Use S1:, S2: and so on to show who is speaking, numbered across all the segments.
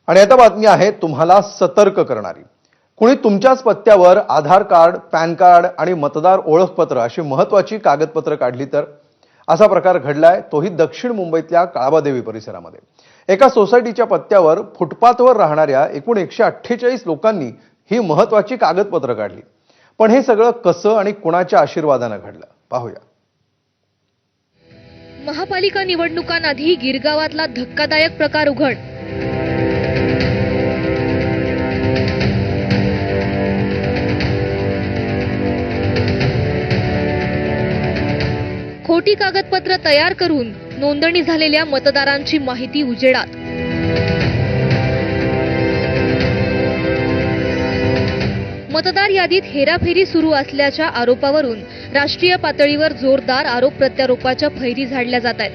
S1: आणि आता बातमी आहे तुम्हाला सतर्क करणारी। कुणी तुमच्याच पत्त्यावर आधार कार्ड, पॅन कार्ड आणि मतदार ओळखपत्र अशी महत्त्वाची कागदपत्र काढली तर असा प्रकार घडलाय, तोही दक्षिण मुंबईतल्या काळाबादेवी परिसरामध्ये। एका सोसायटीच्या पत्त्यावर फुटपाथवर राहणाऱ्या एकूण 148 लोकांनी ही महत्त्वाची कागदपत्र काढली। पण हे सगळं कसं आणि कुणाच्या आशीर्वादाने घडलं पाहूया।
S2: महापालिका निवडणुकांआधी गिरगावातला धक्कादायक प्रकार उघड। खोटी कागदपत्र तयार करून नोंदणी झालेल्या मतदारांची माहिती उजेडात। मतदार यादीत हेराफेरी सुरू असल्याच्या आरोपावरून राष्ट्रीय पातळीवर जोरदार आरोप प्रत्यारोपाच्या फैरी झाडल्या जात आहेत।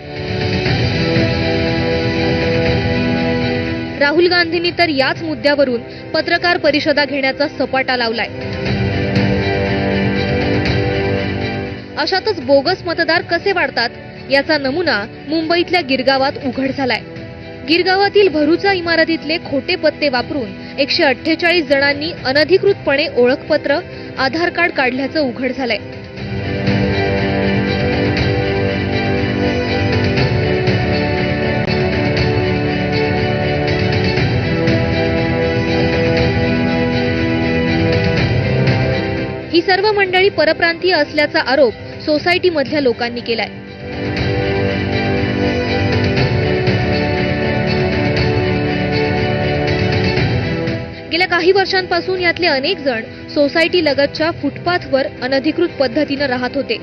S2: राहुल गांधींनी तर याच मुद्द्यावरून पत्रकार परिषदा घेण्याचा सपाटा लावलाय। अशातच बोगस मतदार कसे वाढतात याचा नमुना मुंबईतल्या गिरगावात उघड झालाय। गिरगावातील भरूचा इमारतीतले खोटे पत्ते वापरून 148 जणांनी अनधिकृतपणे ओळखपत्र, आधार कार्ड काढल्याचं उघड झालंय। ही सर्व मंडळी परप्रांतीय असल्याचा आरोप सोसायटीमधल्या लोकांनी केलाय। गेल्या काही वर्षांपासून यातले अनेक जण सोसायटी लगतच्या फुटपाथवर अनधिकृत पद्धतीने राहत होते।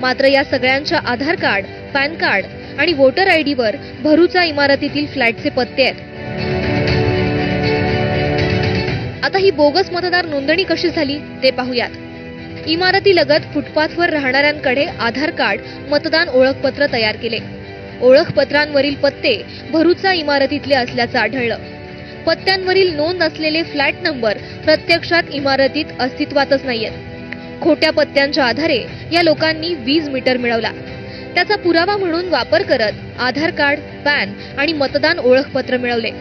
S2: मात्र या सगळ्यांच्या आधार कार्ड, पॅन कार्ड आणि वोटर आयडीवर भरूचा इमारतीतील फ्लॅटचे पत्ते आहेत। आता ही बोगस मतदार नोंदणी कशी झाली ते पाहूयात। इमारती लगत फुटपाथवर राहणाऱ्यांकडे आधार कार्ड, मतदान ओळखपत्र तयार केले। ओळखपत्रांवरील पत्ते भरूचा इमारतीतले असल्याचं आढळलं। पत्त्यांवरील नोंद असलेले फ्लॅट नंबर प्रत्यक्षात इमारतीत अस्तित्वातच नाहीयेत। खोट्या पत्त्यांच्या आधारे या लोकांनी वीज मीटर मिळवला। त्याचा पुरावा म्हणून वापर करत आधार कार्ड, पॅन आणि मतदान ओळखपत्र मिळवले।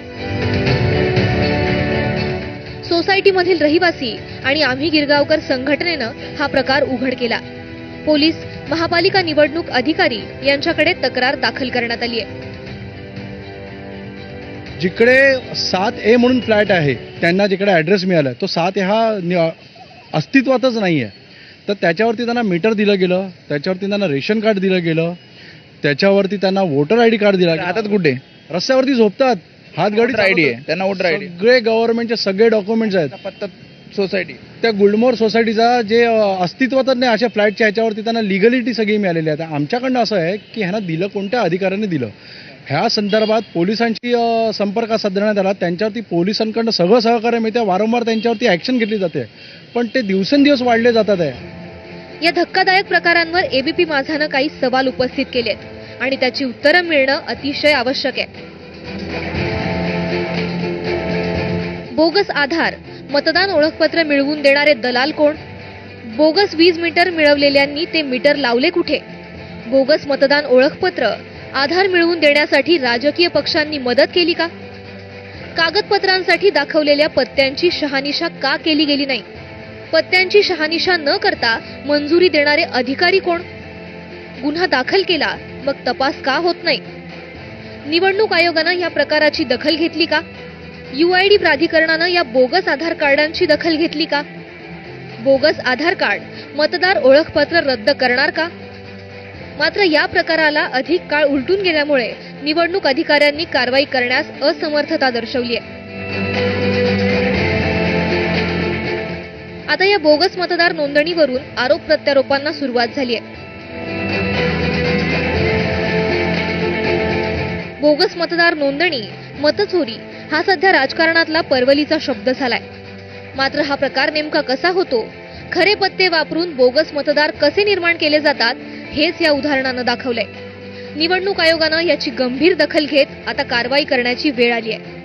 S2: सोसायटीमधील रहिवासी आणि आम्ही गिरगावकर संघटनेनं हा प्रकार उघड केला। पोलीस, महापालिका निवडणूक अधिकारी यांच्याकडे तक्रार दाखल करण्यात आली आहे।
S3: जिकडे 7A म्हणून फ्लॅट आहे त्यांना जिकडे ॲड्रेस मिळाला तो 7A हा अस्तित्वातच नाही आहे। तर त्याच्यावरती त्यांना मीटर दिलं गेलं, त्याच्यावरती त्यांना रेशन कार्ड दिलं गेलं, त्याच्यावरती त्यांना वोटर आयडी कार्ड दिला गेला।
S4: राहतात कुठे?
S3: रस्त्यावरती झोपतात, हातगाडी
S4: आयडी आहे त्यांना, वोटर आयडी,
S3: सगळे गव्हर्नमेंटचे सगळे डॉक्युमेंट्स आहेत।
S4: पत्ता सोसायटी, त्या
S3: गुलमोहर सोसायटीचा जे अस्तित्वातच नाही अशा फ्लॅटच्या ह्याच्यावरती त्यांना लिगलिटी सगळी मिळालेली आहे। आमच्याकडनं असं आहे की ह्यांना दिलं कोणत्या अधिकाऱ्याने दिलं, ह्या संदर्भात पोलिसांशी संपर्क साधण्यात आला। त्यांच्यावरती पोलिसांकडनं सगळं सहकार्य मिळतं, वारंवार त्यांच्यावरती ॲक्शन घेतली जाते, पण ते दिवसेंदिवस वाढले जातात आहे।
S2: या धक्कादायक प्रकारांवर एबीपी माझानं काही सवाल उपस्थित केलेत आणि त्याची उत्तरं मिळणं अतिशय आवश्यक आहे। बोगस आधार, मतदान ओळखपत्र मिळवून देणारे दलाल कोण? बोगस वीज मीटर मिळवलेल्यांनी ते मीटर लावले कुठे? बोगस मतदान ओळखपत्र, आधार मिळवून देण्यासाठी राजकीय पक्षांनी मदत केली का? कागदपत्रांसाठी दाखवलेल्या पत्त्यांची शहानिशा का केली गेली नाही? पत्त्यांची शहानिशा न करता मंजुरी देणारे अधिकारी कोण? गुन्हा दाखल केला मग तपास का होत नाही? निवडणूक आयोगानं या प्रकाराची दखल घेतली का? UID प्राधिकरणानं या बोगस आधार कार्डांची दखल घेतली का? बोगस आधार कार्ड, मतदार ओळखपत्र रद्द करणार का? मात्र या प्रकाराला अधिक काळ उलटून गेल्यामुळे निवडणूक अधिकाऱ्यांनी कारवाई करण्यास असमर्थता दर्शवली आहे। आता या बोगस मतदार नोंदणीवरून आरोप प्रत्यारोपांना सुरुवात झाली आहे। बोगस मतदार नोंदणी, मतचोरी हा सध्या राजकारणातला परवलीचा शब्द झालाय। मात्र हा प्रकार नेमका कसा होतो, खरे पत्ते वापरून बोगस मतदार कसे निर्माण केले जातात, हेच या उदाहरणानं दाखवलंय। निवडणूक आयोगानं याची गंभीर दखल घेत आता कारवाई करण्याची वेळ आली आहे।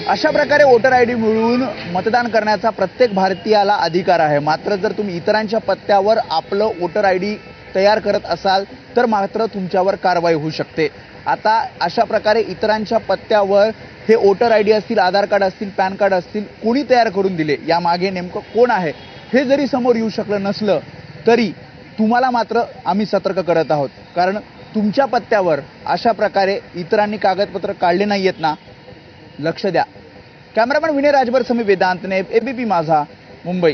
S4: अशा प्रकारे वोटर आयडी मिळवून मतदान करण्याचा प्रत्येक भारतीयाला अधिकार आहे। मात्र जर तुम्ही इतरांच्या पत्त्यावर आपलं वोटर आयडी तयार करत असाल तर मात्र तुमच्यावर कारवाई होऊ शकते. आता अशा प्रकारे इतरांच्या पत्त्यावर हे वोटर आय डी असतील, आधार कार्ड असतील, पॅन कार्ड असतील, कोणी तयार करून दिले, यामागे नेमकं कोण आहे हे जरी समोर येऊ शकलं नसलं तरी तुम्हाला मात्र आम्ही सतर्क करत आहोत. कारण तुमच्या पत्त्यावर अशा प्रकारे इतरांनी कागदपत्र काढले नाही आहेत ना, लक्ष द्या. कॅमेरामॅन विनय राजभर समी वेदांतने, एबीपी माझा, मुंबई.